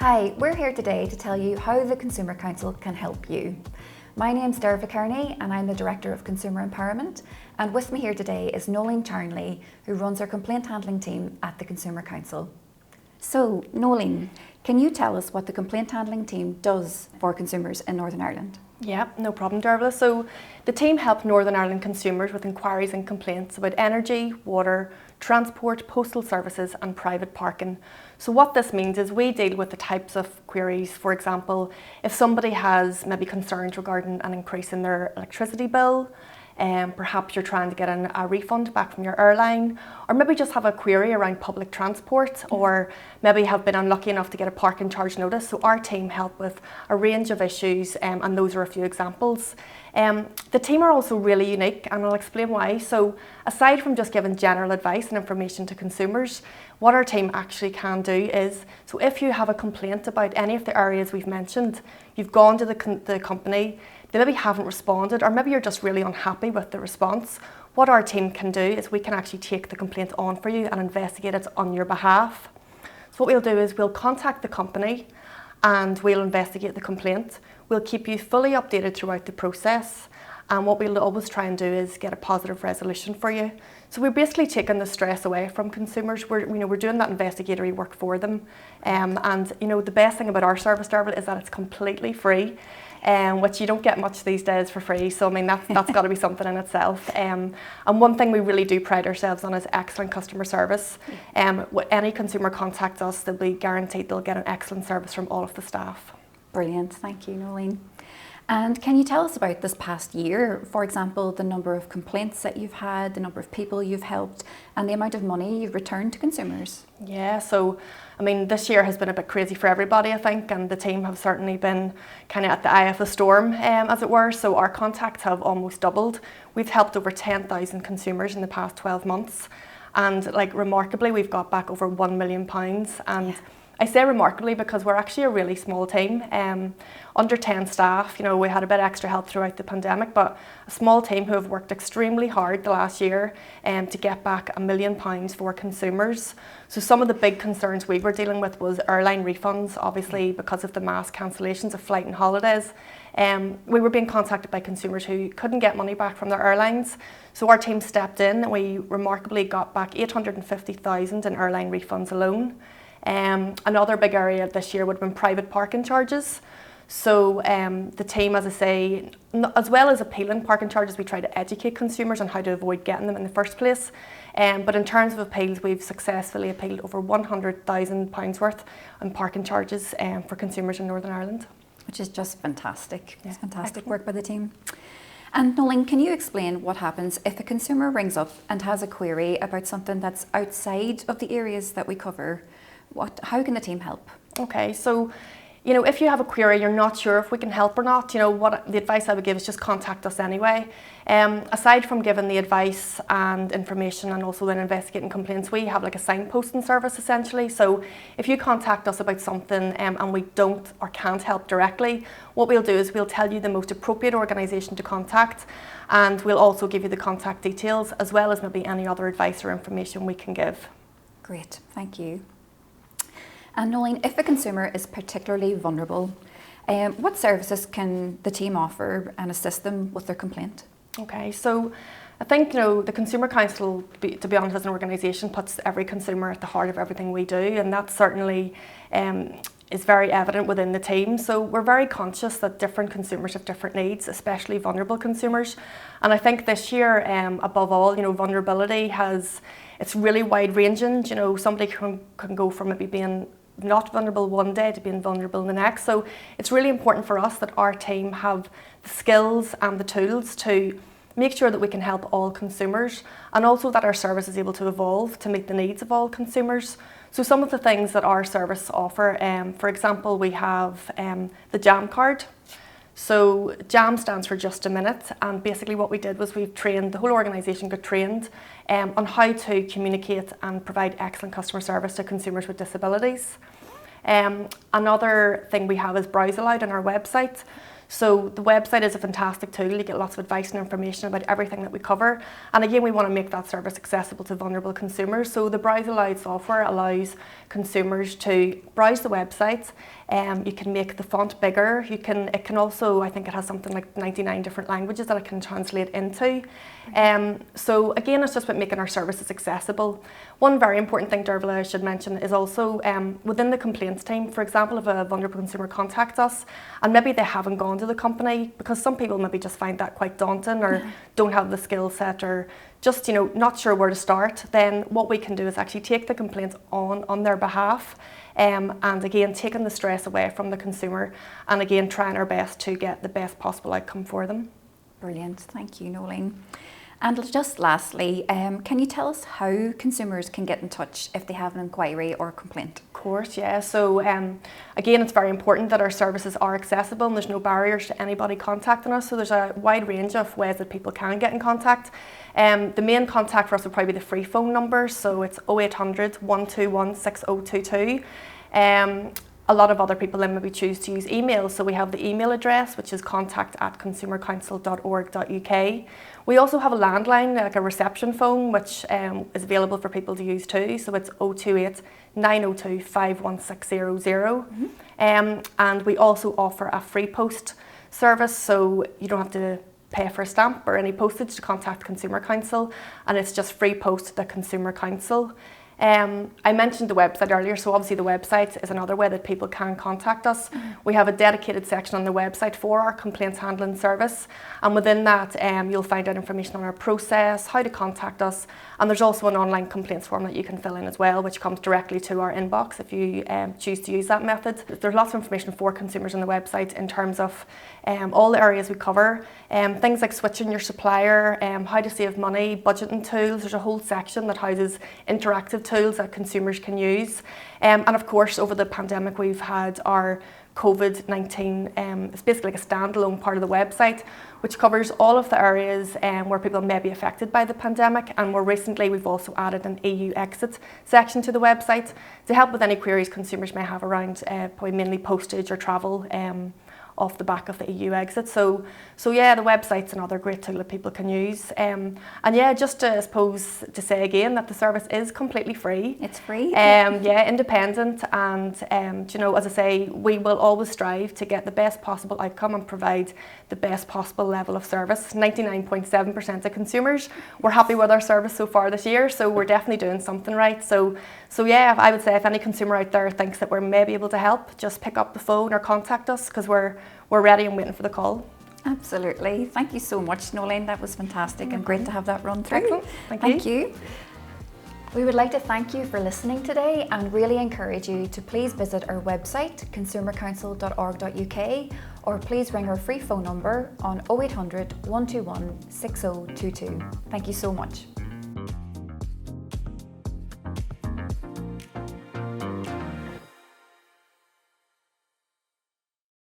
Hi, we're here today to tell you how the Consumer Council can help you. My name's Derva Kearney and I'm the Director of Consumer Empowerment, and with me here today is Nolene Charnley, who runs our complaint handling team at the Consumer Council. So, Nolene, can you tell us what the complaint handling team does for consumers in Northern Ireland? Yeah, no problem, Derva. So the team help Northern Ireland consumers with inquiries and complaints about energy, water, transport, postal services and private parking. So what this means is we deal with the types of queries. For example, if somebody has maybe concerns regarding an increase in their electricity bill, perhaps you're trying to get a refund back from your airline, or maybe just have a query around public transport, or maybe have been unlucky enough to get a parking charge notice. So our team help with a range of issues, and those are a few examples. The team are also really unique, and I'll explain why. So aside from just giving general advice and information to consumers, what our team actually can do is, so if you have a complaint about any of the areas we've mentioned, you've gone to the company, they maybe haven't responded, or maybe you're just really unhappy with the response, what our team can do is we can actually take the complaint on for you and investigate it on your behalf. So what we'll do is we'll contact the company and we'll investigate the complaint. We'll keep you fully updated throughout the process, and what we'll always try and do is get a positive resolution for you. So we're basically taking the stress away from consumers. We're doing that investigatory work for them, and the best thing about our service, Derva, is that it's completely free. Which you don't get much these days for free. So I mean that's got to be something in itself. And one thing we really do pride ourselves on is excellent customer service. When any consumer contacts us, they'll be guaranteed they'll get an excellent service from all of the staff. Brilliant, thank you, Nolene. And can you tell us about this past year? For example, the number of complaints that you've had, the number of people you've helped, and the amount of money you've returned to consumers. Yeah, so I mean, this year has been a bit crazy for everybody, I think, and the team have certainly been kind of at the eye of the storm, as it were. So our contacts have almost doubled. We've helped over 10,000 consumers in the past 12 months, and remarkably, we've got back over £1 million. And yeah. I say remarkably because we're actually a really small team, under 10 staff. We had a bit extra help throughout the pandemic, but a small team who have worked extremely hard the last year to get back £1 million for consumers. So some of the big concerns we were dealing with was airline refunds, obviously because of the mass cancellations of flight and holidays. We were being contacted by consumers who couldn't get money back from their airlines. So our team stepped in and we remarkably got back 850,000 in airline refunds alone. Another big area this year would have been private parking charges. So the team, as I say, as well as appealing parking charges, we try to educate consumers on how to avoid getting them in the first place. But in terms of appeals, we've successfully appealed over £100,000 worth on parking charges for consumers in Northern Ireland. Which is just fantastic. Yeah, it's fantastic excellent work by the team. And Nolene, can you explain what happens if a consumer rings up and has a query about something that's outside of the areas that we cover? How can the team help? Okay, so if you have a query, you're not sure if we can help or not, what the advice I would give is just contact us anyway. Aside from giving the advice and information and also then investigating complaints, we have like a signposting service essentially. So if you contact us about something and we don't or can't help directly, what we'll do is we'll tell you the most appropriate organisation to contact, and we'll also give you the contact details as well as maybe any other advice or information we can give. Great, thank you. And Nolene, if a consumer is particularly vulnerable, what services can the team offer and assist them with their complaint? Okay, so I think the Consumer Council, to be honest, as an organisation, puts every consumer at the heart of everything we do, and that certainly is very evident within the team. So we're very conscious that different consumers have different needs, especially vulnerable consumers. And I think this year, above all, vulnerability it's really wide ranging. Somebody can go from maybe being not vulnerable one day to being vulnerable the next. So it's really important for us that our team have the skills and the tools to make sure that we can help all consumers, and also that our service is able to evolve to meet the needs of all consumers. So some of the things that our service offer, for example, we have the JAM card. So JAM stands for Just a Minute, and basically what we did was the whole organisation got trained on how to communicate and provide excellent customer service to consumers with disabilities. Another thing we have is Browsealoud on our website. So the website is a fantastic tool. You get lots of advice and information about everything that we cover. And again, we want to make that service accessible to vulnerable consumers. So the Browsealoud software allows consumers to browse the website. You can make the font bigger. It can also, I think it has something like 99 different languages that it can translate into. So again, it's just about making our services accessible. One very important thing, Dervla, I should mention is also within the complaints team. For example, if a vulnerable consumer contacts us and maybe they haven't gone to the company, because some people maybe just find that quite daunting or don't have the skill set or just not sure where to start, then what we can do is actually take the complaint on their behalf, and again taking the stress away from the consumer, and again trying our best to get the best possible outcome for them. Brilliant, thank you, Nolene. And just lastly, can you tell us how consumers can get in touch if they have an inquiry or a complaint? Of course, yeah. So again, it's very important that our services are accessible and there's no barriers to anybody contacting us. So there's a wide range of ways that people can get in contact. The main contact for us would probably be the free phone number. So it's 0800 121 6022. A lot of other people then maybe choose to use email. So we have the email address, which is contact@consumercouncil.org.uk. We also have a landline, like a reception phone, which is available for people to use too. So it's 028 902 51600. And we also offer a free post service, so you don't have to pay for a stamp or any postage to contact Consumer Council, and it's just free post to the Consumer Council. I mentioned the website earlier, so obviously the website is another way that people can contact us. We have a dedicated section on the website for our complaints handling service, and within that you'll find out information on our process, how to contact us, and there's also an online complaints form that you can fill in as well, which comes directly to our inbox if you choose to use that method. There's lots of information for consumers on the website in terms of all the areas we cover, things like switching your supplier, how to save money, budgeting tools. There's a whole section that houses interactive tools that consumers can use, and of course over the pandemic we've had our COVID-19, it's basically like a standalone part of the website which covers all of the areas where people may be affected by the pandemic, and more recently we've also added an EU exit section to the website to help with any queries consumers may have around probably mainly postage or travel off the back of the EU exit. So yeah, the website's another great tool that people can use. And yeah, just to, I suppose, to say again that the service is completely free. It's free? Yeah, independent, and as I say, we will always strive to get the best possible outcome and provide the best possible level of service. 99.7% of consumers were happy with our service so far this year, so we're definitely doing something right. So yeah, I would say if any consumer out there thinks that we're maybe able to help, just pick up the phone or contact us, because we're ready and waiting for the call. Absolutely. Thank you so much, Nolene. That was fantastic and great to have that run through. Excellent. Thank you. We would like to thank you for listening today and really encourage you to please visit our website, consumercouncil.org.uk, or please ring our free phone number on 0800 121 6022. Thank you so much.